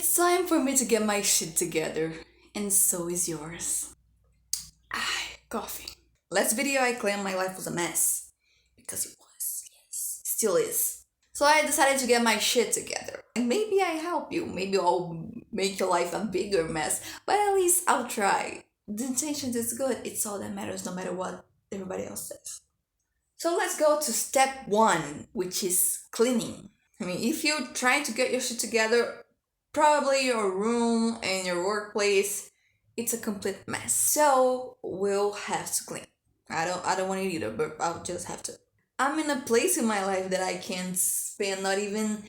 It's time for me to get my shit together, and so is yours. Coffee. Last video I claimed my life was a mess. Because it was, yes. Still is. So I decided to get my shit together. And maybe I help you. Maybe I'll make your life a bigger mess. But at least I'll try. The intention is good. It's all that matters no matter what everybody else says. So let's go to step 1, which is cleaning. I mean, if you're trying to get your shit together, probably your room and your workplace, it's a complete mess. So we'll have to clean. I don't want it either, but I'll just have to. I'm in a place in my life that I can't spend not even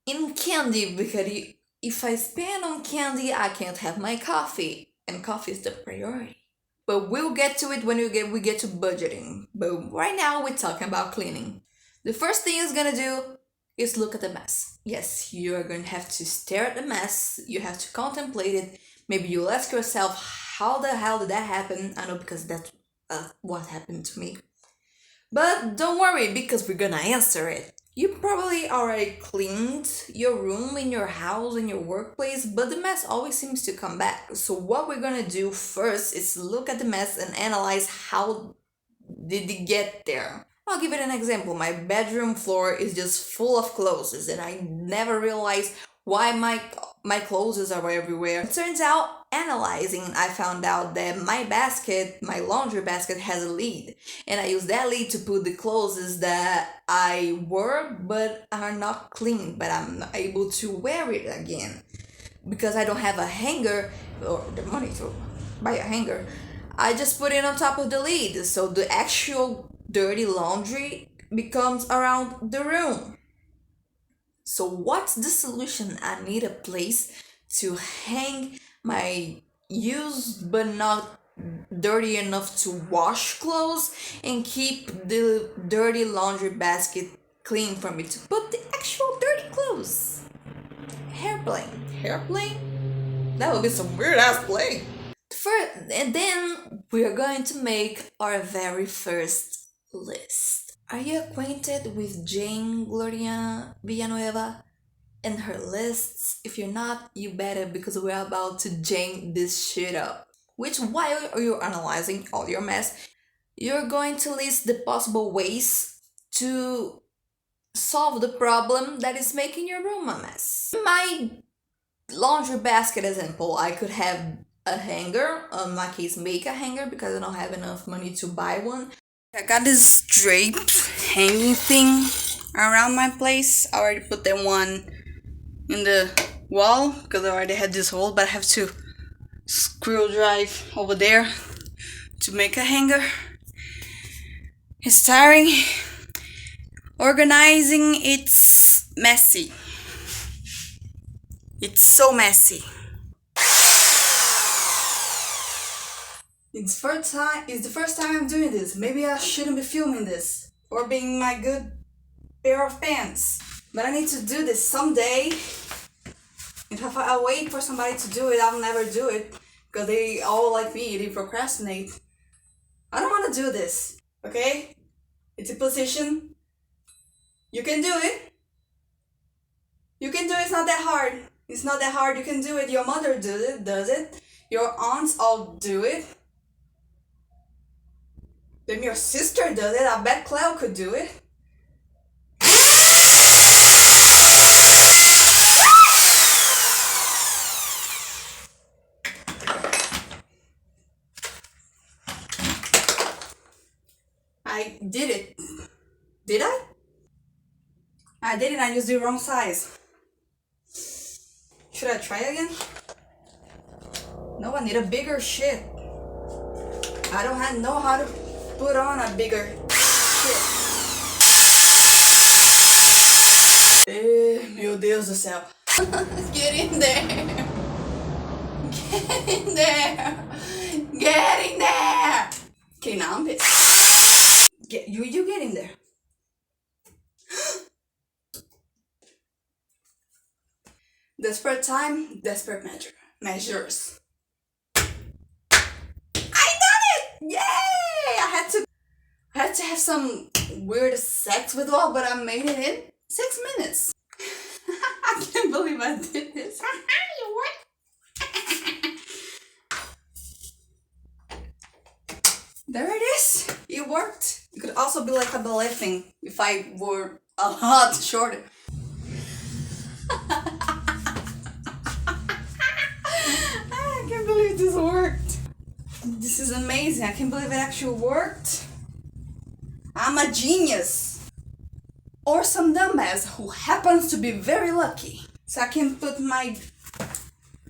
in candy, because if I spend on candy, I can't have my coffee, and coffee is the priority. But we'll get to it when we get to budgeting. But right now we're talking about cleaning. The first thing you're gonna do is look at the mess. Yes, you are going to have to stare at the mess. You have to contemplate it. Maybe you'll ask yourself, how the hell did that happen? I know, because that's what happened to me. But don't worry, because we're gonna answer it. You probably already cleaned your room, in your house, in your workplace, but the mess always seems to come back. So what we're gonna do first is look at the mess and analyze how did it get there. I'll give it an example. My bedroom floor is just full of clothes, and I never realized why my clothes are everywhere. It turns out, analyzing, I found out that my laundry basket has a lid, and I use that lid to put the clothes that I wore but are not clean, but I'm not able to wear it again. Because I don't have a hanger or the money to buy a hanger, I just put it on top of the lid, so the actual dirty laundry becomes around the room. So what's the solution? I need a place to hang my used but not dirty enough to wash clothes and keep the dirty laundry basket clean for me to put the actual dirty clothes. Hairplane? That would be some weird ass plane. And then we're going to make our very first list. Are you acquainted with Jane Gloria Villanueva and her lists? If you're not, you better, because we're about to jam this shit up. Which, while you're analyzing all your mess, you're going to list the possible ways to solve the problem that is making your room a mess. In my laundry basket example, I could have a hanger, in my case make a hanger because I don't have enough money to buy one. I got this draped hanging thing around my place. I already put that one in the wall because I already had this hole, but I have to screw drive over there to make a hanger. It's tiring. Organizing, it's messy. It's so messy. It's the first time I'm doing this. Maybe I shouldn't be filming this or being my good pair of pants. But I need to do this someday. If I wait for somebody to do it, I'll never do it. Because they all like me, they procrastinate. I don't want to do this, okay? It's a position. You can do it. You can do it, it's not that hard. It's not that hard, you can do it. Your mother does it. Your aunts all do it. Then your sister does it. I bet Cleo could do it. I did it. Did I? I didn't. I used the wrong size. Should I try again? No, I need a bigger shit. I don't know how to put on a bigger shit. Meu Deus do céu. Get in there. Get in there. Get in there. Okay, now I'm pissed. You get in there. Desperate time, desperate measures. I done it! Yay! I had to have some weird sex withdrawal, but I made it in 6 minutes. I can't believe I did this. You what? There it is. It worked. It could also be like a ballet thing if I were a lot shorter. I can't believe this worked. This is amazing. I can't believe it actually worked. I'm a genius. Or some dumbass who happens to be very lucky. So I can put my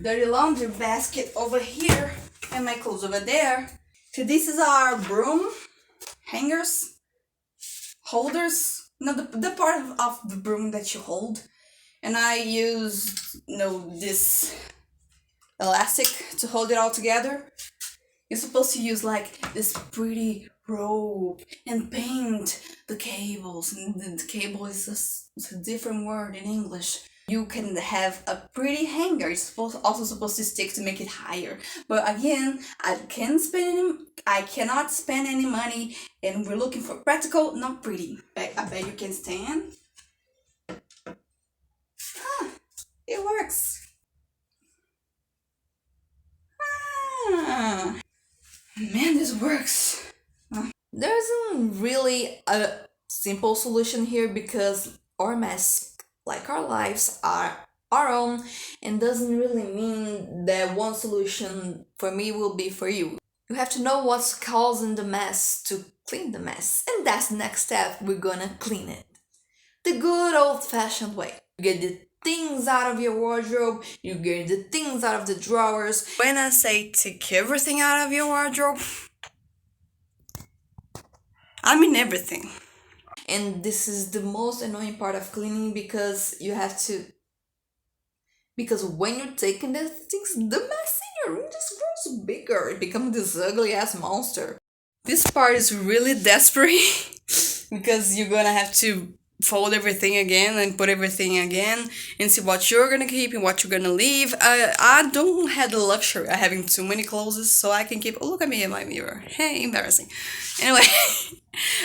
dirty laundry basket over here and my clothes over there. So this is our broom hangers, holders, the part of the broom that you hold. And I use, this elastic to hold it all together. You're supposed to use like this pretty rope and paint the cables. And the cable is a different word in English. You can have a pretty hanger. It's also supposed to stick to make it higher. But again, I cannot spend any money, and we're looking for practical, not pretty. I bet you can stand. It works. Man, this works. There isn't really a simple solution here because our mess, like our lives, are our own, and doesn't really mean that one solution for me will be for you. You have to know what's causing the mess to clean the mess, and that's the next step. We're gonna clean it the good old-fashioned way. You get the things out of your wardrobe, you get the things out of the drawers. When I say take everything out of your wardrobe, I mean everything. And this is the most annoying part of cleaning because when you're taking the things, the mess in your room just grows bigger. It becomes this ugly ass monster. This part is really desperate because you're gonna have to fold everything again and put everything again and see what you're gonna keep and what you're gonna leave. I don't have the luxury of having too many clothes, so I can keep. Oh, look at me in my mirror. Hey, embarrassing. Anyway,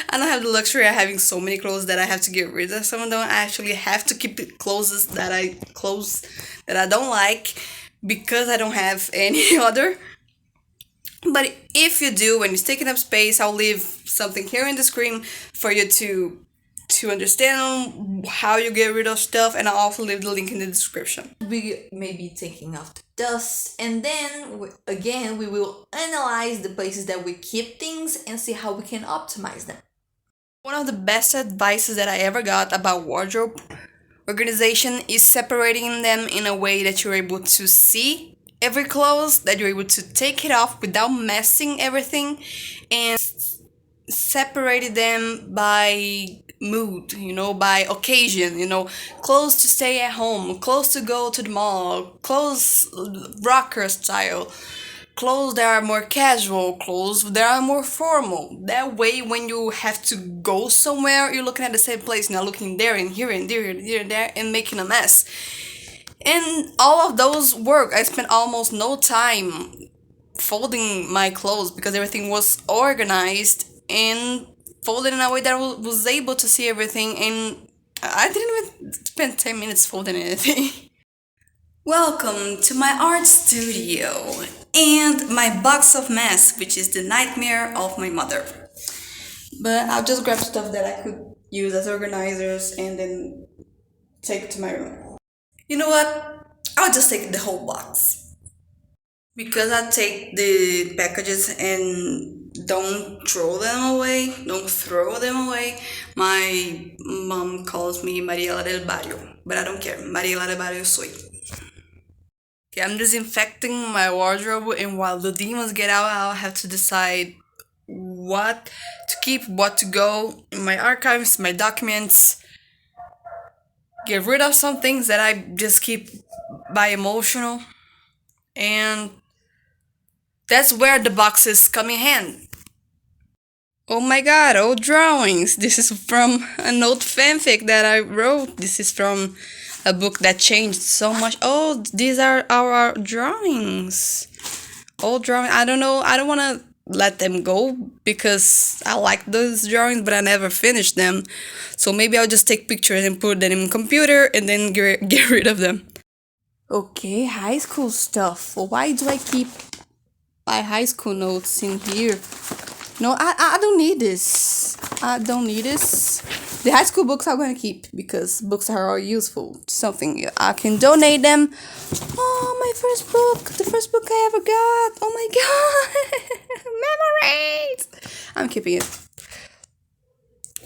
I don't have the luxury of having so many clothes that I have to get rid of some of them. I actually have to keep clothes that I don't like because I don't have any other. But if you do, when it's taking up space, I'll leave something here in the screen for you to understand how you get rid of stuff, and I'll also leave the link in the description. We may be taking off the dust, and then we will analyze the places that we keep things and see how we can optimize them. One of the best advices that I ever got about wardrobe organization is separating them in a way that you're able to see every clothes, that you're able to take it off without messing everything, and separated them by mood, by occasion, clothes to stay at home, clothes to go to the mall, clothes rocker style, clothes that are more casual, clothes that are more formal. That way, when you have to go somewhere, you're looking at the same place, not looking there and here and there and here and there and making a mess. And all of those work. I spent almost no time folding my clothes because everything was organized and folded in a way that I was able to see everything, and I didn't even spend 10 minutes folding anything. Welcome to my art studio and my box of mess, which is the nightmare of my mother. But I'll just grab stuff that I could use as organizers and then take it to my room. You know what? I'll just take the whole box. Because I take the packages and don't throw them away, my mom calls me Mariela del Barrio, but I don't care. Mariela del Barrio soy. Okay, I'm disinfecting my wardrobe, and while the demons get out, I'll have to decide what to keep, what to go in my archives, my documents, get rid of some things that I just keep by emotional, and that's where the boxes come in hand. Oh my god, old drawings. This is from an old fanfic that I wrote. This is from a book that changed so much. Oh, these are our drawings. Old drawings. I don't know. I don't want to let them go because I like those drawings, but I never finished them. So maybe I'll just take pictures and put them in the computer and then get rid of them. Okay, high school stuff. Why do I keep my high school notes in here? No, I don't need this. I don't need this. The high school books I'm gonna keep because books are all useful. Something I can donate them. Oh, my first book. The first book I ever got. Oh my god. Memories. I'm keeping it.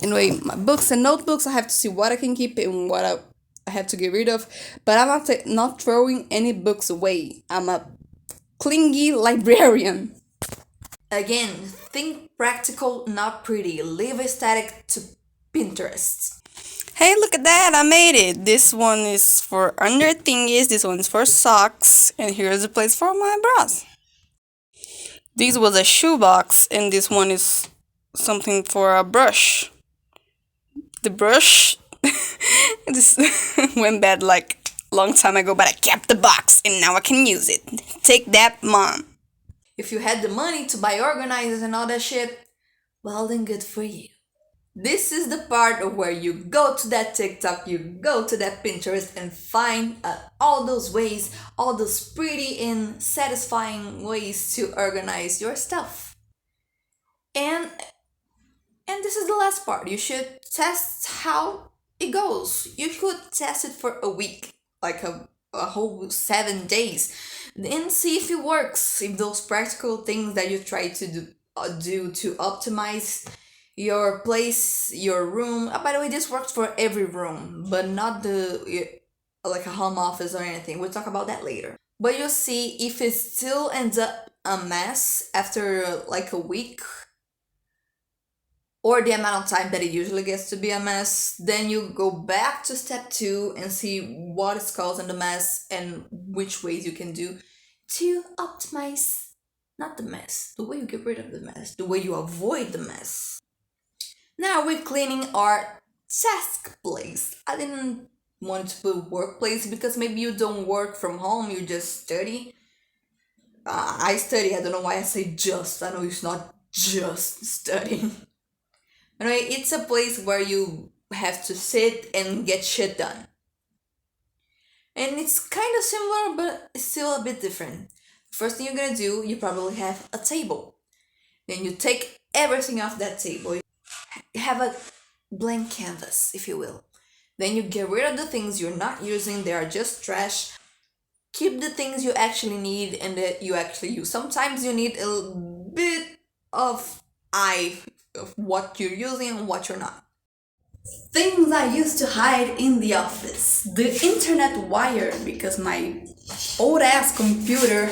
Anyway, my books and notebooks, I have to see what I can keep and what I have to get rid of. But I'm not throwing any books away. I'm a clingy librarian. Again, think practical, not pretty. Leave aesthetic to Pinterest. Hey, look at that, I made it. This one is for under thingies, this one is for socks, and here's a place for my bras. This was a shoebox, and this one is something for a brush. The brush this went bad like a long time ago, but I kept the box and now I can use it. Take that, mom. If you had the money to buy organizers and all that shit, well then good for you. This is the part of where you go to that TikTok, you go to that Pinterest and find all those ways, all those pretty and satisfying ways to organize your stuff. And this is the last part. You should test how it goes. You could test it for a week, like a whole 7 days, then see if it works. If those practical things that you try to do to optimize your place, your room. By the way, this works for every room, but not like a home office or anything. We'll talk about that later. But you'll see if it still ends up a mess after like a week, or the amount of time that it usually gets to be a mess, then you go back to step 2 and see what is causing the mess and which ways you can do to optimize, not the mess, the way you get rid of the mess, the way you avoid the mess. Now we're cleaning our task place. I didn't want to put workplace because maybe you don't work from home, you just study. I study, I don't know why I say just, I know it's not just studying. Anyway, it's a place where you have to sit and get shit done. And it's kind of similar, but it's still a bit different. First thing you're gonna do, you probably have a table. Then you take everything off that table. You have a blank canvas, if you will. Then you get rid of the things you're not using, they are just trash. Keep the things you actually need and that you actually use. Sometimes you need a bit of eye of what you're using and what you're not. Things I used to hide in the office. The internet wire, because my old ass computer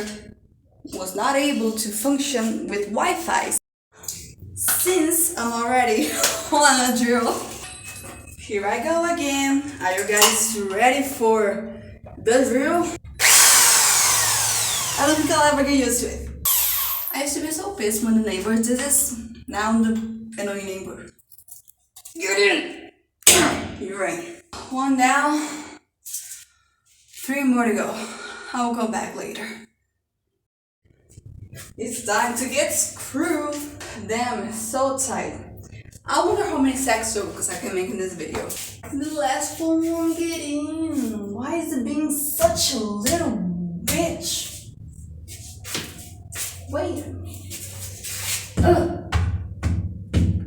was not able to function with Wi-Fi. Since I'm already on a drill, here I go again. Are you guys ready for the drill? I don't think I'll ever get used to it. I used to be so pissed when the neighbors did this. Now I'm the annoying neighbor. Get in! You're right. 1 down, 3 more to go. I'll go back later. It's time to get screwed. Damn, it's so tight. I wonder how many sack circles I can make in this video. The last one won't get in. Why is it being such a little bitch? Wait a minute.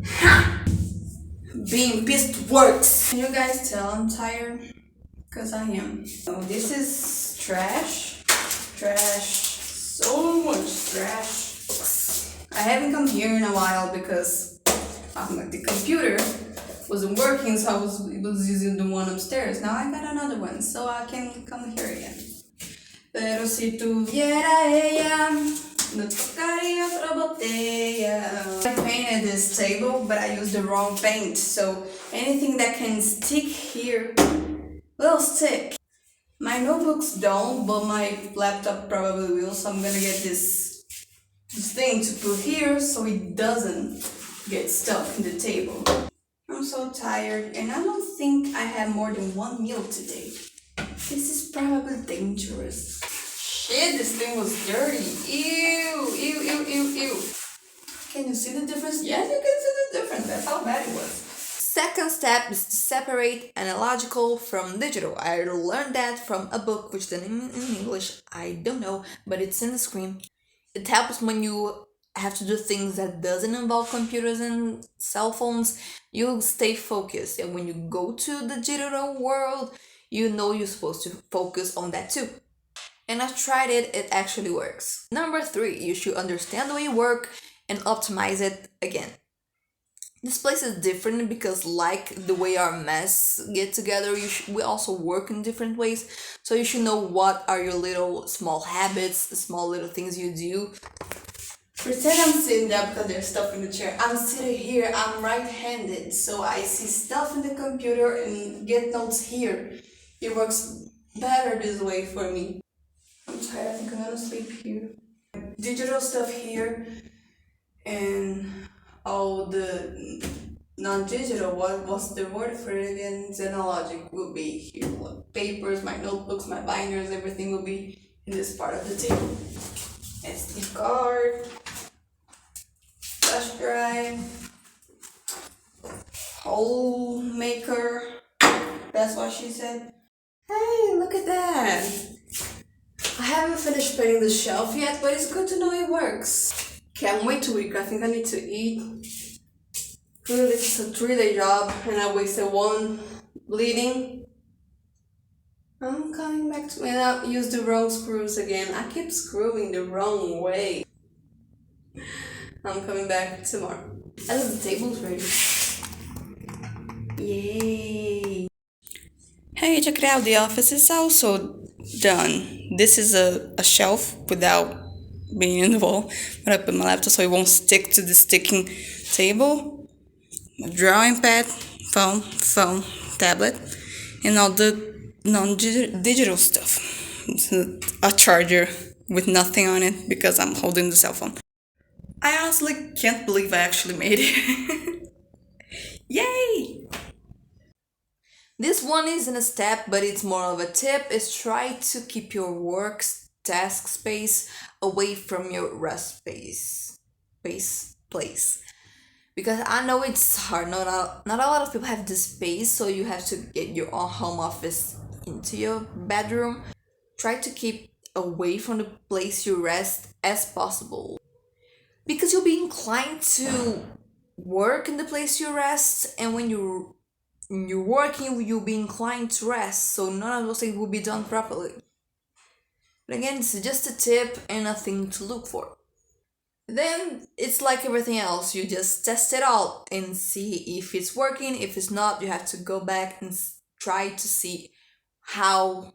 Ha! Being pissed works. Can you guys tell I'm tired? Because I am. Oh, this is trash. Trash. So much trash. I haven't come here in a while because the computer wasn't working, so I was using the one upstairs. Now I got another one, so I can come here again. Pero si tuviera ella, no tocaría otra botella. I painted this table, but I used the wrong paint, so anything that can stick here will stick. My notebooks don't, but my laptop probably will, so I'm gonna get this thing to put here so it doesn't get stuck in the table. I'm so tired, and I don't think I had more than 1 meal today. This is probably dangerous. Shit, this thing was dirty. Ew, ew, ew, ew, ew. Can you see the difference? Yes, you can see the difference. That's how bad it was. Second step is to separate analogical from digital. I learned that from a book, which the name in English I don't know, but it's in the screen. It helps when you have to do things that doesn't involve computers and cell phones. You stay focused, and when you go to the digital world, you know you're supposed to focus on that too. And I've tried it, it actually works. Number 3, you should understand the way you work and optimize it again. This place is different because, like the way our mess get together, we also work in different ways. So you should know what are your little small habits, small little things you do. Pretend I'm sitting there because there's stuff in the chair. I'm sitting here, I'm right-handed, so I see stuff in the computer and get notes here. It works better this way for me. I'm tired, I think I'm gonna sleep here. Digital stuff here, and all the non-digital, what's the word for it again? Xenologic will be here. Like papers, my notebooks, my binders, everything will be in this part of the table. SD card, flash drive, hole maker. That's what she said. Hey, look at that. I haven't finished painting the shelf yet, but it's good to know it works. Can't wait to eat. I think I need to eat. Really, this is a 3-day job, and I wasted 1 bleeding. I'm coming back to me, and I use the wrong screws again. I keep screwing the wrong way. I'm coming back tomorrow. And the table's ready. Yay! Hey, check it out. The office is also done. This is a shelf without being in the wall. But I put my laptop so it won't stick to the sticking table. My drawing pad, phone, tablet, and all the non-digital stuff. A charger with nothing on it because I'm holding the cell phone. I honestly can't believe I actually made it. Yay! This one isn't a step, but it's more of a tip, is try to keep your work task space away from your rest place. Because I know it's hard, not a lot of people have this space, so you have to get your own home office into your bedroom. Try to keep away from the place you rest as possible. Because you'll be inclined to work in the place you rest, and when you're working, you'll be inclined to rest, so none of those things will be done properly. But again, it's just a tip and a thing to look for. Then it's like everything else, you just test it out and see if it's working. If it's not, you have to go back and try to see how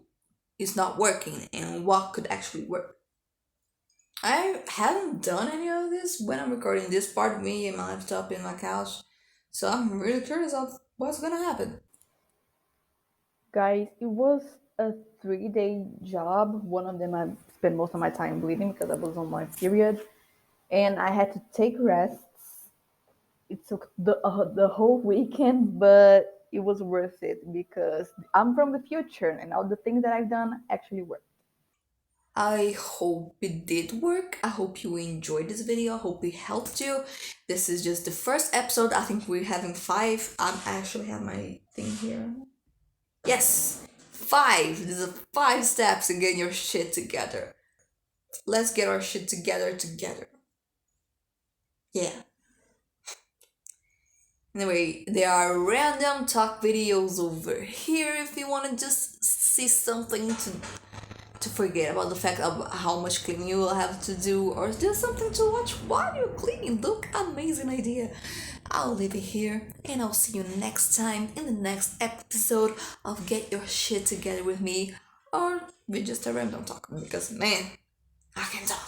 it's not working and what could actually work. I haven't done any of this when I'm recording this part, me and my laptop in my couch, so I'm really curious of what's gonna happen. Guys, it was a 3-day job. One of them I spent most of my time bleeding because I was on my period, and I had to take rests. It took the whole weekend, but it was worth it because I'm from the future, and all the things that I've done actually worked. I hope it did work. I hope you enjoyed this video. I hope it helped you. This is just the first episode. I think we're having 5. I actually have my thing here. Yes, 5. These are 5 steps to get your shit together. Let's get our shit together. Yeah. Anyway, there are random talk videos over here if you want to just see something to forget about the fact of how much cleaning you will have to do, or just something to watch while you're cleaning. Look, amazing idea. I'll leave it here, and I'll see you next time in the next episode of Get Your Shit Together with me, or with just a random talk, because man, I can talk.